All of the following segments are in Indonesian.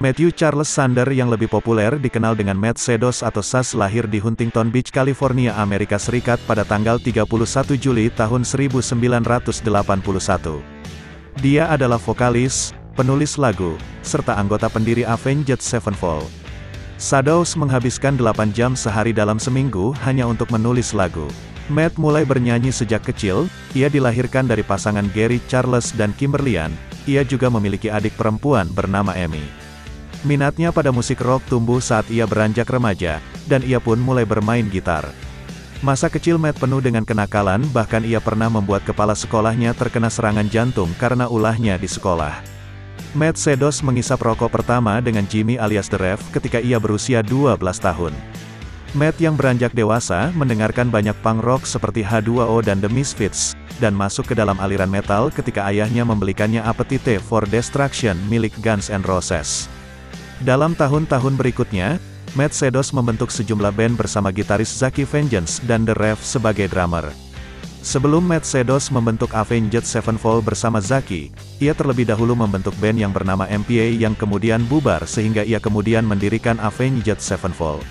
Matthew Charles Sander yang lebih populer dikenal dengan Matt Sedos atau Saz lahir di Huntington Beach, California, Amerika Serikat pada tanggal 31 Juli tahun 1981. Dia adalah vokalis, penulis lagu, serta anggota pendiri Avenged Sevenfold. Sedos menghabiskan 8 jam sehari dalam seminggu hanya untuk menulis lagu. Matt mulai bernyanyi sejak kecil, ia dilahirkan dari pasangan Gary Charles dan Kimberly Ann. Ia juga memiliki adik perempuan bernama Amy. Minatnya pada musik rock tumbuh saat ia beranjak remaja, dan ia pun mulai bermain gitar. Masa kecil Matt penuh dengan kenakalan, bahkan ia pernah membuat kepala sekolahnya terkena serangan jantung karena ulahnya di sekolah. Matt Sedos mengisap rokok pertama dengan Jimmy alias The Rev ketika ia berusia 12 tahun. Matt yang beranjak dewasa mendengarkan banyak punk rock seperti H2O dan The Misfits, dan masuk ke dalam aliran metal ketika ayahnya membelikannya Appetite for Destruction milik Guns N' Roses. Dalam tahun-tahun berikutnya, Matt Sedos membentuk sejumlah band bersama gitaris Zaki Vengeance dan The Rev sebagai drummer. Sebelum Matt Sedos membentuk Avenged Sevenfold bersama Zaki, ia terlebih dahulu membentuk band yang bernama MPA yang kemudian bubar sehingga ia kemudian mendirikan Avenged Sevenfold.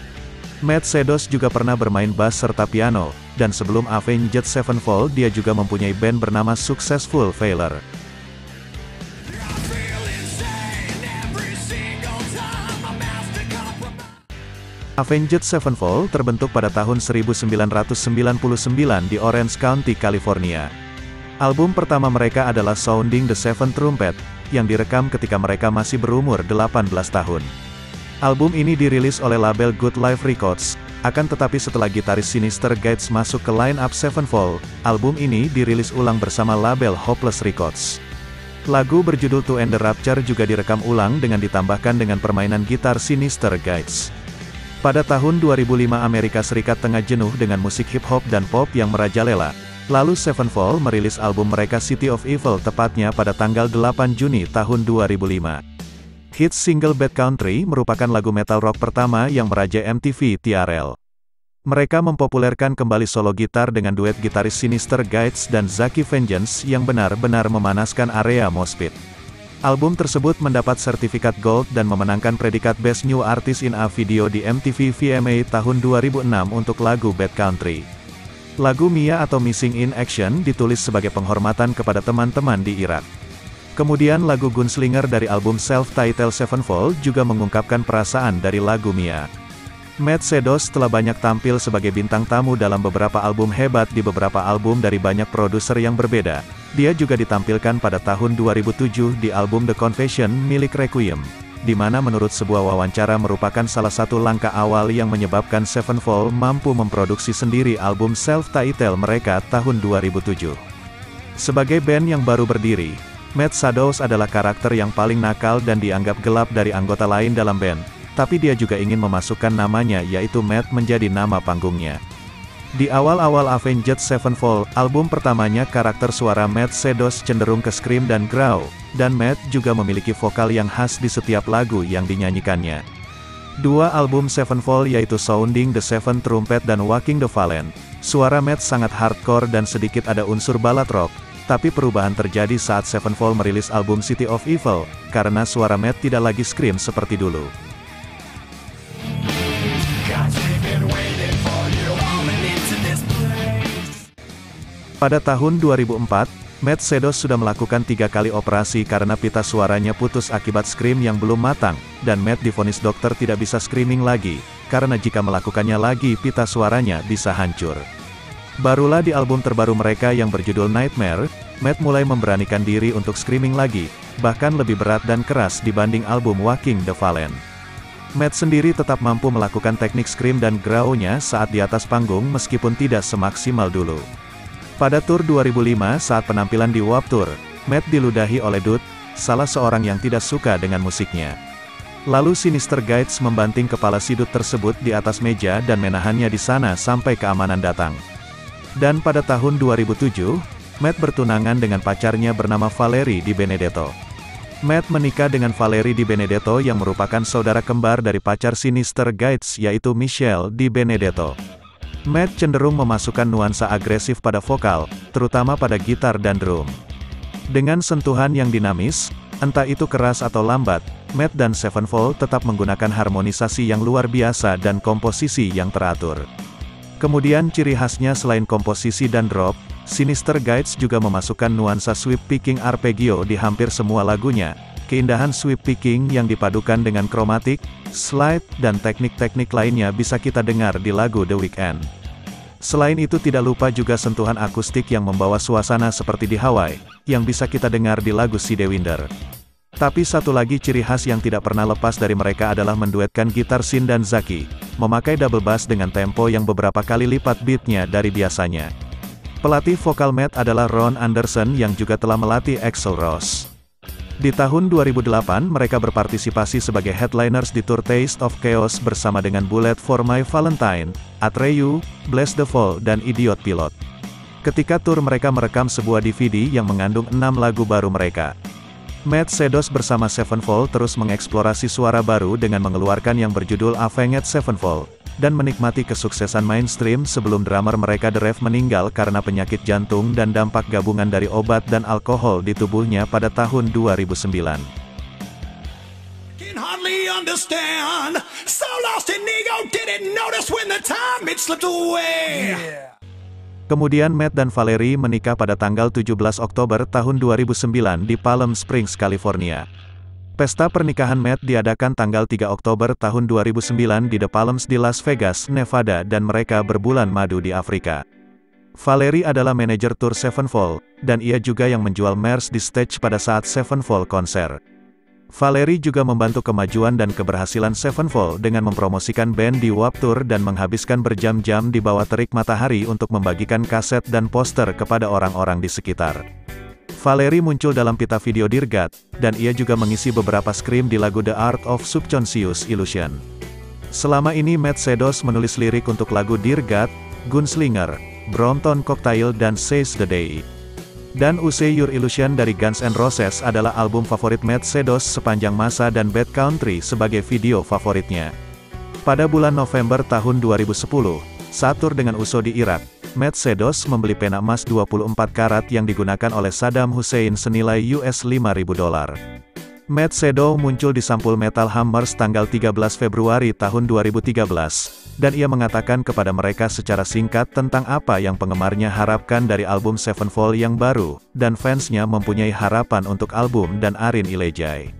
Matt Sedos juga pernah bermain bass serta piano, dan sebelum Avenged Sevenfold dia juga mempunyai band bernama Successful Failure. Avenged Sevenfold terbentuk pada tahun 1999 di Orange County, California. Album pertama mereka adalah Sounding the Seventh Trumpet, yang direkam ketika mereka masih berumur 18 tahun. Album ini dirilis oleh label Good Life Records, akan tetapi setelah gitaris Sinister Gates masuk ke line-up Sevenfold, album ini dirilis ulang bersama label Hopeless Records. Lagu berjudul To End the Rapture juga direkam ulang dengan ditambahkan dengan permainan gitar Sinister Gates. Pada tahun 2005 Amerika Serikat tengah jenuh dengan musik hip-hop dan pop yang merajalela, lalu Sevenfold merilis album mereka City of Evil tepatnya pada tanggal 8 Juni tahun 2005. Hits single Bad Country merupakan lagu metal rock pertama yang merajai MTV TRL. Mereka mempopulerkan kembali solo gitar dengan duet gitaris Sinister Gates dan Zaki Vengeance yang benar-benar memanaskan area mosh pit. Album tersebut mendapat sertifikat Gold dan memenangkan predikat Best New Artist in a Video di MTV VMA tahun 2006 untuk lagu Bad Country. Lagu Mia atau Missing in Action ditulis sebagai penghormatan kepada teman-teman di Irak. Kemudian lagu Gunslinger dari album self-titled Sevenfold juga mengungkapkan perasaan dari lagu Mia. Matt Sedos telah banyak tampil sebagai bintang tamu dalam beberapa album hebat di beberapa album dari banyak produser yang berbeda. Dia juga ditampilkan pada tahun 2007 di album The Confession milik Requiem, di mana menurut sebuah wawancara merupakan salah satu langkah awal yang menyebabkan Sevenfold mampu memproduksi sendiri album self-titled mereka tahun 2007. Sebagai band yang baru berdiri, Matt Sedos adalah karakter yang paling nakal dan dianggap gelap dari anggota lain dalam band, tapi dia juga ingin memasukkan namanya yaitu Matt menjadi nama panggungnya. Di awal-awal Avenged Sevenfold, album pertamanya karakter suara Matt Sedos cenderung ke scream dan growl, dan Matt juga memiliki vokal yang khas di setiap lagu yang dinyanyikannya. Dua album Sevenfold yaitu Sounding the Seventh Trumpet dan Waking the Fallen, suara Matt sangat hardcore dan sedikit ada unsur ballad rock, tapi perubahan terjadi saat Sevenfold merilis album City of Evil, karena suara Matt tidak lagi scream seperti dulu. Pada tahun 2004, Matt Sedos sudah melakukan 3 kali operasi karena pita suaranya putus akibat scream yang belum matang, dan Matt divonis dokter tidak bisa screaming lagi, karena jika melakukannya lagi pita suaranya bisa hancur. Barulah di album terbaru mereka yang berjudul Nightmare, Matt mulai memberanikan diri untuk screaming lagi, bahkan lebih berat dan keras dibanding album Waking the Fallen. Matt sendiri tetap mampu melakukan teknik scream dan growl-nya saat di atas panggung meskipun tidak semaksimal dulu. Pada tur 2005 saat penampilan di Warped Tour, Matt diludahi oleh Dude, salah seorang yang tidak suka dengan musiknya. Lalu Sinister Gates membanting kepala si Dude tersebut di atas meja dan menahannya di sana sampai keamanan datang. Dan pada tahun 2007, Matt bertunangan dengan pacarnya bernama Valerie Di Benedetto. Matt menikah dengan Valerie Di Benedetto yang merupakan saudara kembar dari pacar Sinister Gates yaitu Michelle Di Benedetto. Matt cenderung memasukkan nuansa agresif pada vokal, terutama pada gitar dan drum. Dengan sentuhan yang dinamis, entah itu keras atau lambat, Matt dan Sevenfold tetap menggunakan harmonisasi yang luar biasa dan komposisi yang teratur. Kemudian ciri khasnya selain komposisi dan drop, Sinister Guides juga memasukkan nuansa sweep picking arpeggio di hampir semua lagunya. Keindahan sweep picking yang dipadukan dengan kromatik, slide, dan teknik-teknik lainnya bisa kita dengar di lagu The Weeknd. Selain itu tidak lupa juga sentuhan akustik yang membawa suasana seperti di Hawaii, yang bisa kita dengar di lagu Sidewinder. Tapi satu lagi ciri khas yang tidak pernah lepas dari mereka adalah menduetkan gitar Sin dan Zaki, memakai double bass dengan tempo yang beberapa kali lipat beatnya dari biasanya. Pelatih vokal Matt adalah Ron Anderson yang juga telah melatih Axl Rose. Di tahun 2008 mereka berpartisipasi sebagai headliners di tour Taste of Chaos bersama dengan Bullet for My Valentine, Atreyu, Bless the Fall, dan Idiot Pilot. Ketika tur mereka merekam sebuah DVD yang mengandung 6 lagu baru mereka. Matt Sedos bersama Sevenfold terus mengeksplorasi suara baru dengan mengeluarkan yang berjudul Avenged Sevenfold, dan menikmati kesuksesan mainstream sebelum drummer mereka The Rev meninggal karena penyakit jantung dan dampak gabungan dari obat dan alkohol di tubuhnya pada tahun 2009. Kemudian Matt dan Valerie menikah pada tanggal 17 Oktober tahun 2009 di Palm Springs, California. Pesta pernikahan Matt diadakan tanggal 3 Oktober tahun 2009 di The Palms di Las Vegas, Nevada, dan mereka berbulan madu di Afrika. Valerie adalah manajer tour Sevenfold, dan ia juga yang menjual merch di stage pada saat Sevenfold konser. Valerie juga membantu kemajuan dan keberhasilan Sevenfold dengan mempromosikan band di Warped Tour dan menghabiskan berjam-jam di bawah terik matahari untuk membagikan kaset dan poster kepada orang-orang di sekitar. Valerie muncul dalam pita video Dear God, dan ia juga mengisi beberapa scream di lagu The Art of Subconscious Illusion. Selama ini Matt Sedos menulis lirik untuk lagu Dear God, Gunslinger, Brompton Cocktail, dan Seize the Day. Dan Use Your Illusion dari Guns N' Roses adalah album favorit Matt Sedos sepanjang masa dan Bad Country sebagai video favoritnya. Pada bulan November tahun 2010, saat tur dengan USO di Irak, Matt Sedos membeli pena emas 24 karat yang digunakan oleh Saddam Hussein senilai $5.000. Matt Sedos muncul di sampul Metal Hammers tanggal 13 Februari tahun 2013, dan ia mengatakan kepada mereka secara singkat tentang apa yang penggemarnya harapkan dari album Sevenfold yang baru, dan fansnya mempunyai harapan untuk album dan Arin Ilejai.